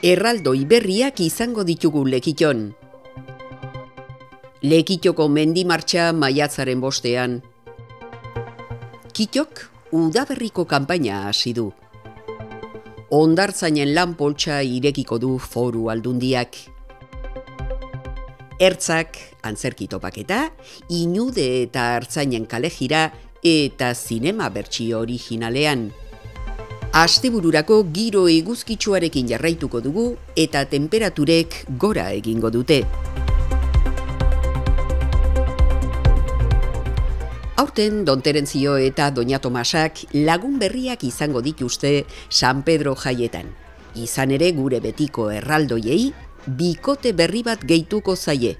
Erraldoi berriak izango ditugu Lekiton. Lekitoko mendimartxa maiatzaren 5ean. Kitok udaberriko kanpaina hasi du. Hondartzainen lan-poltsa irekiko du Foru Aldundiak. Ertzak, antzerki topaketa, inude eta artzainen kalejira eta zinema bertsio originalean. Astebururako giro eguzkitsuarekin jarraituko dugu eta temperaturek gora egingo dute. Aurten Don Terentzio eta Doña Tomasak lagun berriak izango dituzte San Pedro jaietan. Izan ere gure betiko erraldoiei bikote berri bat gehituko zaie.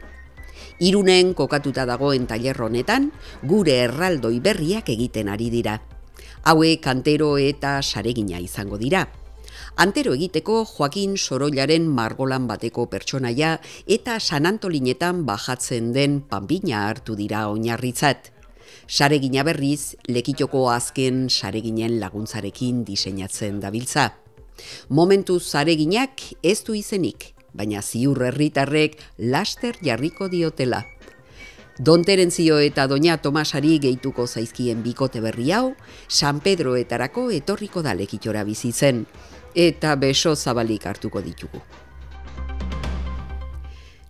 Irunen kokatuta dagoen tailer honetan gure erraldoi berriak egiten ari dira. Hauek antero eta saregina izango dira. Antero egiteko Joakin Sorollaren margolan bateko pertsonaia eta San Antolinetan bajatzen den panbina hartu dira oinarritzat. Saregina berriz, Lekitoko azken sareginen laguntzarekin diseinatzen dabiltza. Momentuz sareginak ez du izenik, baina ziur herritarrek laster jarriko diotela. Don Terentzio eta Doña Tomasari gehituko zaizkien bikote berri hau, San Pedroetarako etorriko da Lekitora bizitzen, eta beso zabalik hartuko ditugu.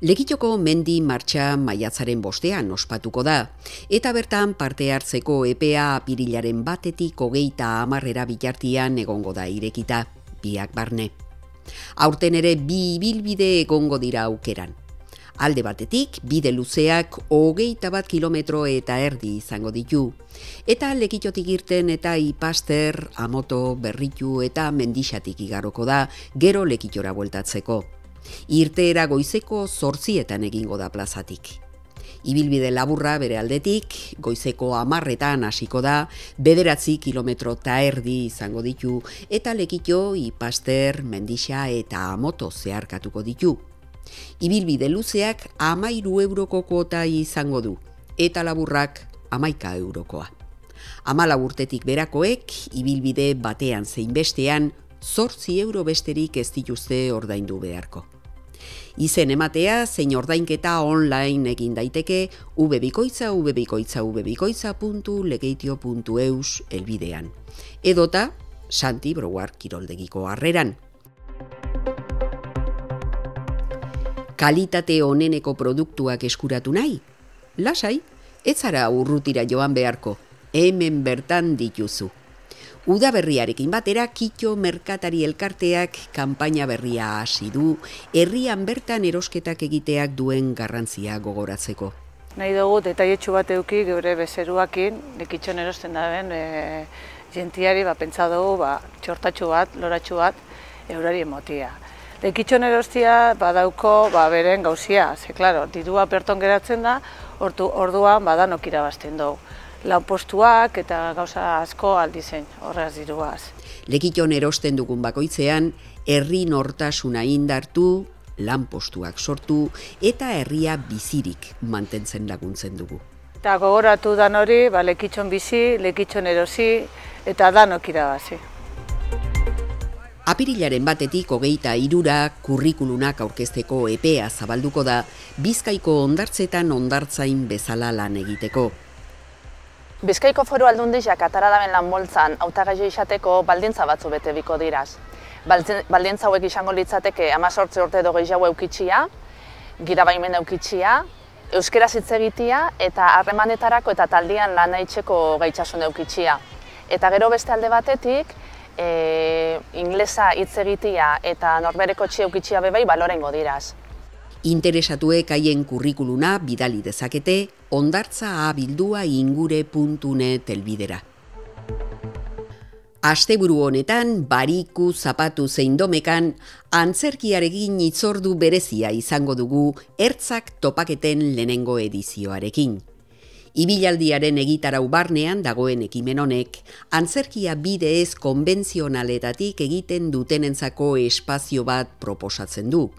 Lekitoko mendi martxa maiatzaren 5ean ospatuko da, eta bertan parte hartzeko epea apirilaren 1-etik 30 bitartean egongo da irekita, biak barne. Aurten ere 2 ibilbide egongo dira aukeran. Alde batetik, bide luzeak 21 kilometro eta erdi izango ditu. Eta Lekitotik irten eta Ipaster, Amoto, Berritu eta Mendixatik igaroko da, gero Lekitora bueltatzeko. Irteera goizeko 8etan egingo da plazatik. Ibilbide laburra bere aldetik, goizeko 10etan hasiko da, 9 kilometro eta erdi izango ditu, eta Lekito, Ipaster, Mendixa eta Amoto zeharkatuko ditu. Ibilbide luzeak 13 euroko kuota izango du, eta laburrak 11 eurokoa. 14 urtetik berakoek, ibilbide batean zein bestean, 8 euro besterik ez dituzte ordaindu beharko. Izen ematea zein ordainketa online egin daiteke www.legeitio.eus elbidean. Edota Santi Brouard kiroldegiko harreran. Kalitate oneneko produktuak eskuratu nahi? Lasai, ez zara urrutira joan beharko, hemen bertan dituzu. Udaberriarekin batera Kito Merkatari Elkarteak kanpaina berria hasi du, herrian bertan erosketak egiteak duen garrantzia gogoratzeko. Nahi dugu detailetxu bat eduki geure bezeruakin, Lekitxon erosten daben jentiari pentsa dugu txortatxu bat, loratxu bat, eurari emotia. Lekitxon erostia badauko beren gauzia, ze klaro, dirua perton geratzen da, orduan badanok irabazten dugu. Lanpostuak eta gauza asko aldizen, horraz diruaz. Lekiton erosten dugun bakoitzean, herri nortasuna indartu, lanpostuak sortu eta herria bizirik mantentzen laguntzen dugu. Eta gogoratu dan hori, Lekitxon bizi, Lekitxon erosi eta danok irabazi. Apirilaren 1-etik 23 kurrikulunak aurkezteko epea zabalduko da, Bizkaiko hondartzetan hondartzain bezala lan egiteko. Bizkaiko Foru Aldundiak atara daben lanboltzan hautagaile izateko baldintza batzu bete biko diraz. Baldintza hauek izango litzateke 18 urte edo gehiago eukitxia, girabaimena eukitxia, euskeraz hitz egitea eta harremanetarako eta taldean lan egiteko gaitasun eukitxia. Eta gero beste alde batetik, inglesa hitz egitea eta norbereko txi eukitxia bebai balorengo diraz. Interesatuek haien kurrikuluna bidali dezakete hondartza@ingure.net elbidera. Asteburu honetan, bariku, zapatu zein domekan, antzerkiarekin hitzordu berezia izango dugu Ertzak topaketen lehenengo edizioarekin. Ibilaldiaren egitarau barnean dagoen ekimen honek, antzerkia bidez konbentzionaletatik egiten dutenentzako espazio bat proposatzen du.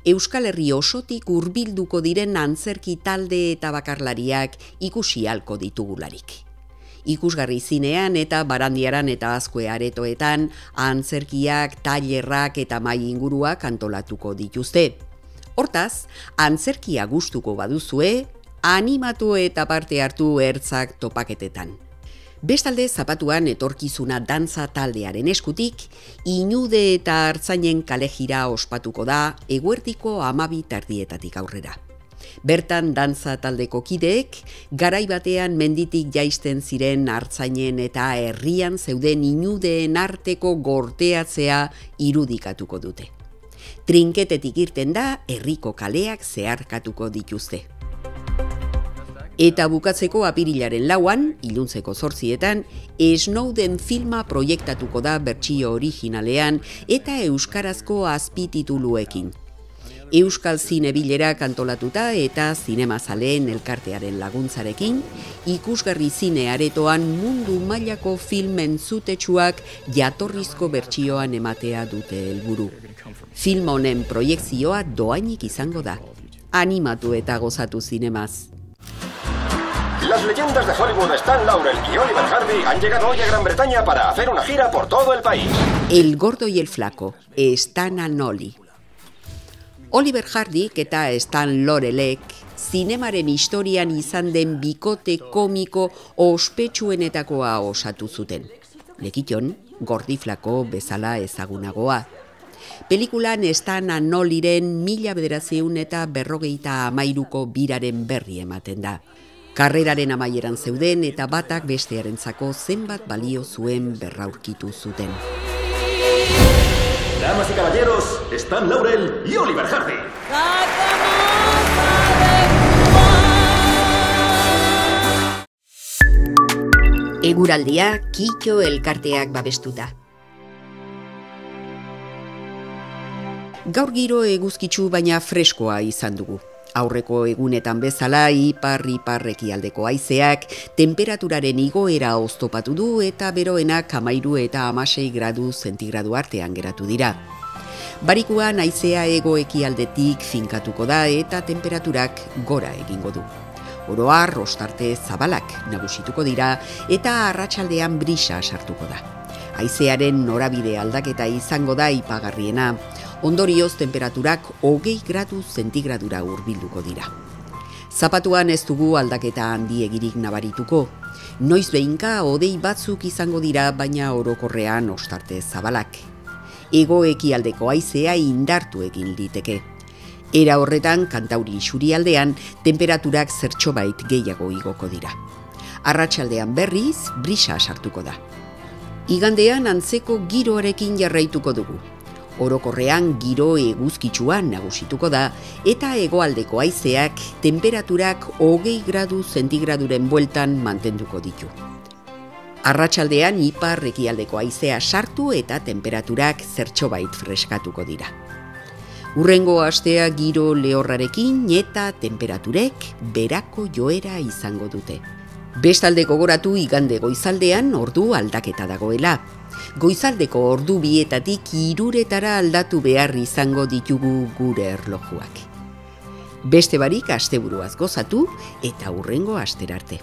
Euskal Herri osotik hurbilduko diren antzerki talde eta bakarlariak ikusi ahalko ditugularik. Ikusgarri zinean eta Barandiaran eta Azkue aretoetan antzerkiak, tailerrak eta mahai inguruak antolatuko dituzte. Hortaz, antzerkia gustuko baduzue, animatu eta parte hartu ertzak topaketetan. Bestalde, Zapatuan etorkizuna dantza taldearen eskutik, Inude eta Artzainen kalejira ospatuko da eguerdiko 12:00 aurrera. Bertan dantza taldeko kideek, garai batean menditik jaisten ziren Artzainen eta herrian zeuden Inudeen arteko gorteatzea irudikatuko dute. Trinketetik irten da, herriko kaleak zeharkatuko dituzte. Eta bukatzeko apirilaren 4, iluntzeko 8, Snowden filma proiektatuko da bertsio originalean eta euskarazko azpitituluekin. Euskal Zinebilerak antolatuta eta Zinemazaleen elkartearen laguntzarekin, ikusgarri zine aretoan mundu mailako film entzutetsuak jatorrizko bertsioan ematea dute helburu. Film honen proiekzioa doainik izango da. Animatu eta gozatu zinemaz. Las leyendas de Hollywood Stan Laurel y Oliver Hardy han llegado hoy a Gran Bretaña para hacer una gira por todo el país. El gordo y el flaco, Stan and Ollie. Oliver Hardy eta Stan Laurelek zinemaren historian izan den bikote komiko ospetsuenetakoa osatu zuten. Lekiton, gordi flako bezala ezagunagoa. Pelikulan Stan and Ollieren 1953ko biraren berri ematen da. Karreraren amaieran zeuden eta batak bestearentzako zenbat balio zuen berraurkitu zuten. Damas y caballeros, Stan Laurel y Oliver Hardy. Eguraldia Kitxo elkarteak babestuta. Gaur giro eguzkitsu baina freskoa izan dugu. Aurreko egunetan bezala ipar-ekialdeko haizeak temperaturaren igoera oztopatu du eta beroenak 13 eta 16 gradu zentigradu artean geratu dira. Barikuan haizea hego-ekialdetik finkatuko da eta temperaturak gora egingo du. Oro har ostarte zabalak nagusituko dira eta arratsaldean brisa sartuko da. Haizearen norabide aldaketa izango da ipagarriena. Ondorioz temperaturak 20 gradu zentigradura hurbilduko dira. Zapatuan ez dugu aldaketa handiegirik nabarituko. Noiz behinka hodei batzuk izango dira, baina orokorrean ostarte zabalak. Hego-ekialdeko haizea indartu egin liteke. Era horretan, Kantauri isurialdean, temperaturak zertxobait gehiago igoko dira. Arratsaldean berriz, brisa sartuko da. Igandean antzeko giroarekin jarraituko dugu. Orokorrean giro eguzkitsua nagusituko da eta hegoaldeko haizeak temperaturak 20 gradu zentigraduren bueltan mantenduko ditu. Arratsaldean ipar-ekialdeko haizea sartu eta temperaturak zertxobait freskatuko dira. Hurrengo astea giro lehorrarekin eta temperaturek berako joera izango dute. Bestalde gogoratu igande goizaldean ordu aldaketa dagoela. Goizaldeko ordu 2etatik 3 aldatu behar izango ditugu gure erlojuak. Beste barik asteburuaz gozatu eta hurrengo asterarte.